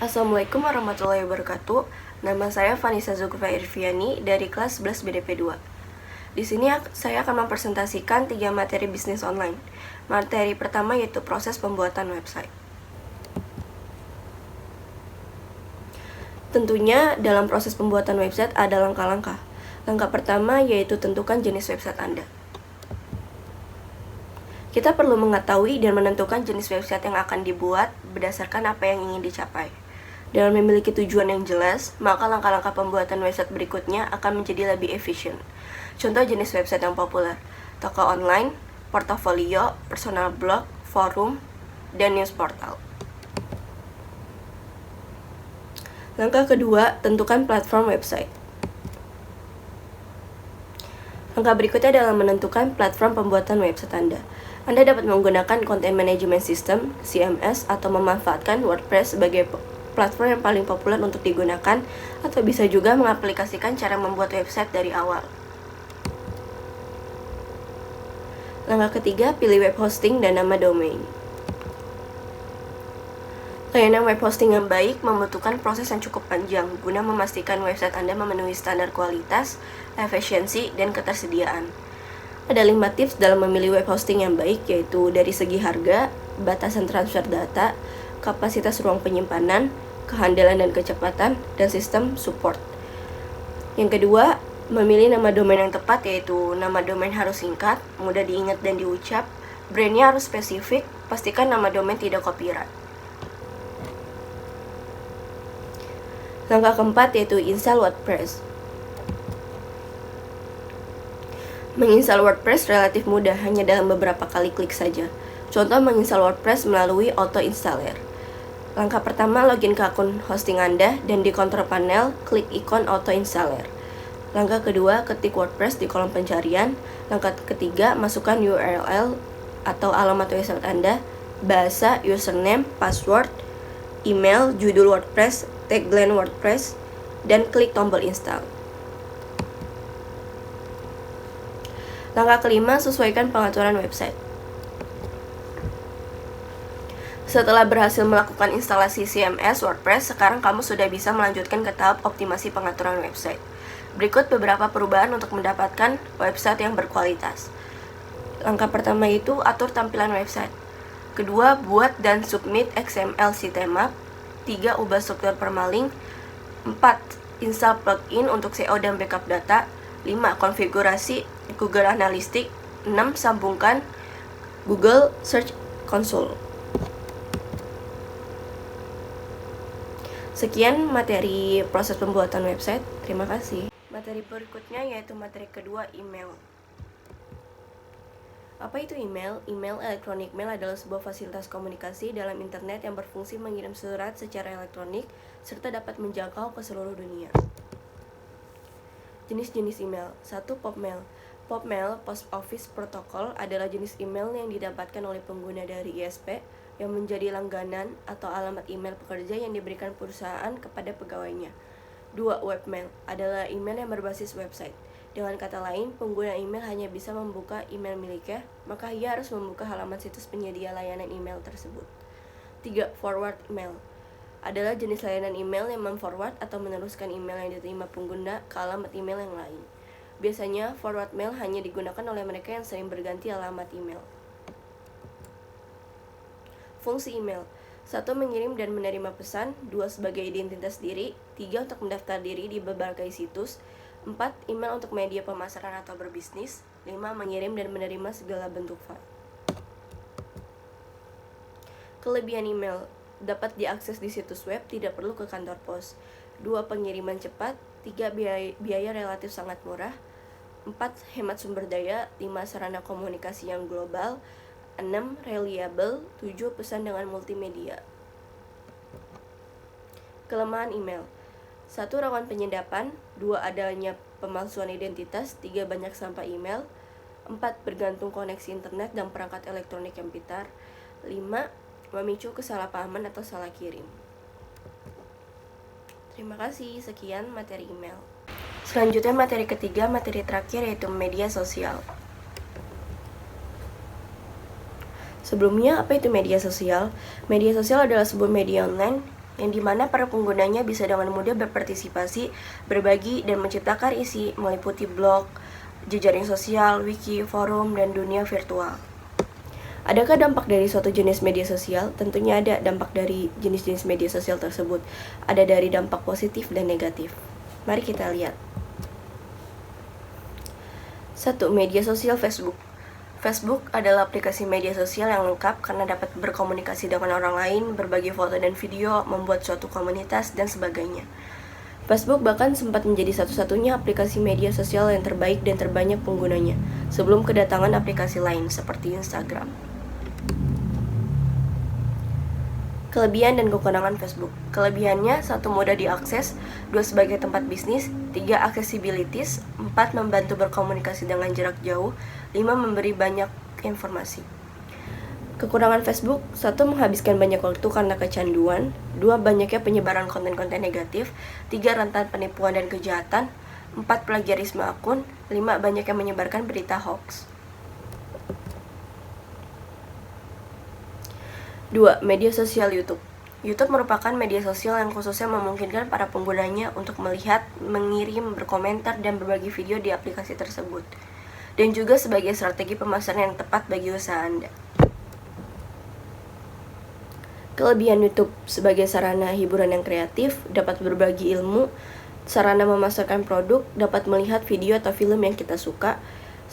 Assalamualaikum warahmatullahi wabarakatuh. Nama saya Vanessa Zulkifli Irviani dari kelas 11 BDP 2. Di sini saya akan mempresentasikan 3 materi bisnis online. Materi pertama yaitu proses pembuatan website. Tentunya dalam proses pembuatan website ada langkah-langkah. Langkah pertama yaitu tentukan jenis website Anda. Kita perlu mengetahui dan menentukan jenis website yang akan dibuat berdasarkan apa yang ingin dicapai. Dengan memiliki tujuan yang jelas, maka langkah-langkah pembuatan website berikutnya akan menjadi lebih efisien. Contoh jenis website yang populer: toko online, portofolio, personal blog, forum, dan news portal. Langkah kedua, tentukan platform website. Langkah berikutnya adalah menentukan platform pembuatan website Anda. Anda dapat menggunakan Content Management System, CMS, atau memanfaatkan WordPress sebagai platform yang paling populer untuk digunakan, atau bisa juga mengaplikasikan cara membuat website dari awal. Langkah ketiga, pilih web hosting dan nama domain. Layanan web hosting yang baik membutuhkan proses yang cukup panjang guna memastikan website Anda memenuhi standar kualitas, efisiensi, dan ketersediaan. Ada 5 tips dalam memilih web hosting yang baik, yaitu dari segi harga, batasan transfer data, kapasitas ruang penyimpanan, kehandalan dan kecepatan, dan sistem support. Yang kedua, memilih nama domain yang tepat, yaitu nama domain harus singkat, mudah diingat dan diucap, brandnya harus spesifik, pastikan nama domain tidak copyright. Langkah keempat yaitu install WordPress. Menginstal WordPress relatif mudah, hanya dalam beberapa kali klik saja. Contoh menginstal WordPress melalui auto installer. Langkah pertama, login ke akun hosting Anda dan di kontrol panel, klik ikon auto installer. Langkah kedua, ketik WordPress di kolom pencarian. Langkah ketiga, masukkan URL atau alamat website Anda, bahasa, username, password, email, judul WordPress, tagline WordPress, dan klik tombol install. Langkah kelima, sesuaikan pengaturan website. Setelah berhasil melakukan instalasi CMS WordPress, sekarang kamu sudah bisa melanjutkan ke tahap optimasi pengaturan website. Berikut beberapa perubahan untuk mendapatkan website yang berkualitas. Langkah pertama itu atur tampilan website. Kedua, buat dan submit XML sitemap. 3, ubah struktur permalink. 4, install plugin untuk SEO dan backup data. 5, konfigurasi Google Analytics. 6, sambungkan Google Search Console. Sekian materi proses pembuatan website. Terima kasih. Materi berikutnya yaitu materi kedua, email. Apa itu email? Email, electronic mail, adalah sebuah fasilitas komunikasi dalam internet yang berfungsi mengirim surat secara elektronik serta dapat menjangkau ke seluruh dunia. Jenis-jenis email. 1. Popmail. Popmail, Post Office Protocol, adalah jenis email yang didapatkan oleh pengguna dari ISP yang menjadi langganan atau alamat email pekerja yang diberikan perusahaan kepada pegawainya. 2. Webmail adalah email yang berbasis website. Dengan kata lain, pengguna email hanya bisa membuka email miliknya, maka ia harus membuka halaman situs penyedia layanan email tersebut. 3. Forward mail adalah jenis layanan email yang memforward atau meneruskan email yang diterima pengguna ke alamat email yang lain. Biasanya, forward mail hanya digunakan oleh mereka yang sering berganti alamat email. Fungsi email. 1. Mengirim dan menerima pesan. 2. Sebagai identitas diri. 3. Untuk mendaftar diri di berbagai situs. 4. Email untuk media pemasaran atau berbisnis. 5. Mengirim dan menerima segala bentuk file. Kelebihan email: dapat diakses di situs web, tidak perlu ke kantor pos. 2. Pengiriman cepat. 3. Biaya relatif sangat murah. 4. Hemat sumber daya. 5. Sarana komunikasi yang global. 6. Reliable. 7. Pesan dengan multimedia. Kelemahan email: 1. Rawan penyedapan. 2. Adanya pemalsuan identitas. 3. Banyak sampah email. 4. Bergantung koneksi internet dan perangkat elektronik yang pintar. 5. Memicu kesalahpahaman atau salah kirim. Terima kasih. Sekian materi email. Selanjutnya materi ketiga, materi terakhir, yaitu media sosial. Sebelumnya, apa itu media sosial? Media sosial adalah sebuah media online yang dimana para penggunanya bisa dengan mudah berpartisipasi, berbagi, dan menciptakan isi meliputi blog, jejaring sosial, wiki, forum, dan dunia virtual. Adakah dampak dari suatu jenis media sosial? Tentunya ada dampak dari jenis-jenis media sosial tersebut. Ada dari dampak positif dan negatif. Mari kita lihat. 1. Media sosial Facebook. Facebook adalah aplikasi media sosial yang lengkap karena dapat berkomunikasi dengan orang lain, berbagi foto dan video, membuat suatu komunitas, dan sebagainya. Facebook bahkan sempat menjadi satu-satunya aplikasi media sosial yang terbaik dan terbanyak penggunanya, sebelum kedatangan aplikasi lain seperti Instagram. Kelebihan dan kekurangan Facebook. Kelebihannya, 1. Mudah diakses, 2. Sebagai tempat bisnis, 3. Accessibilities, 4. Membantu berkomunikasi dengan jarak jauh, 5. Memberi banyak informasi. Kekurangan Facebook, 1. Menghabiskan banyak waktu karena kecanduan, 2. Banyaknya penyebaran konten-konten negatif, 3. Rentan penipuan dan kejahatan, 4. Plagiarisme akun, 5. Banyak yang menyebarkan berita hoax. 2. Media sosial YouTube. YouTube merupakan media sosial yang khususnya memungkinkan para penggunanya untuk melihat, mengirim, berkomentar, dan berbagi video di aplikasi tersebut, dan juga sebagai strategi pemasaran yang tepat bagi usaha Anda. Kelebihan YouTube sebagai sarana hiburan yang kreatif, dapat berbagi ilmu, sarana memasarkan produk, dapat melihat video atau film yang kita suka,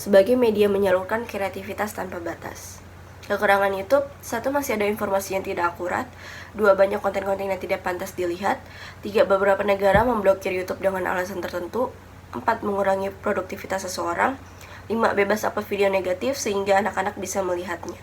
sebagai media menyalurkan kreativitas tanpa batas. Kekurangan YouTube, 1. Masih ada informasi yang tidak akurat, 2. Banyak konten-konten yang tidak pantas dilihat, 3. Beberapa negara memblokir YouTube dengan alasan tertentu, 4. Mengurangi produktivitas seseorang, 5. Bebas upload video negatif sehingga anak-anak bisa melihatnya.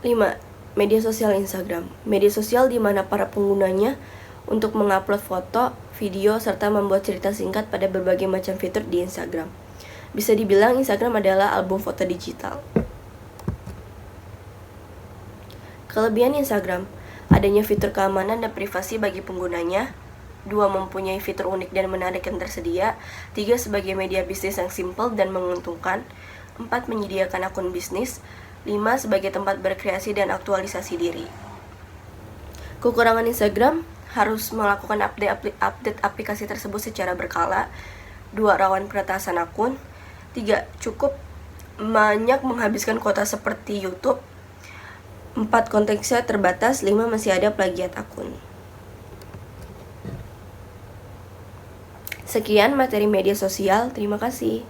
5. Media sosial Instagram. Media sosial di mana para penggunanya untuk mengupload foto, video, serta membuat cerita singkat pada berbagai macam fitur di Instagram. Bisa dibilang Instagram adalah album foto digital. Kelebihan Instagram, adanya fitur keamanan dan privasi bagi penggunanya, 2. Mempunyai fitur unik dan menarik yang tersedia, 3. Sebagai media bisnis yang simpel dan menguntungkan, 4. Menyediakan akun bisnis, 5. Sebagai tempat berkreasi dan aktualisasi diri. Kekurangan Instagram, harus melakukan update aplikasi tersebut secara berkala, 2. Rawan peretasan akun, 3. Cukup banyak menghabiskan kuota seperti YouTube, 4. Konteksnya terbatas, 5. Masih ada plagiat akun. Sekian materi media sosial, terima kasih.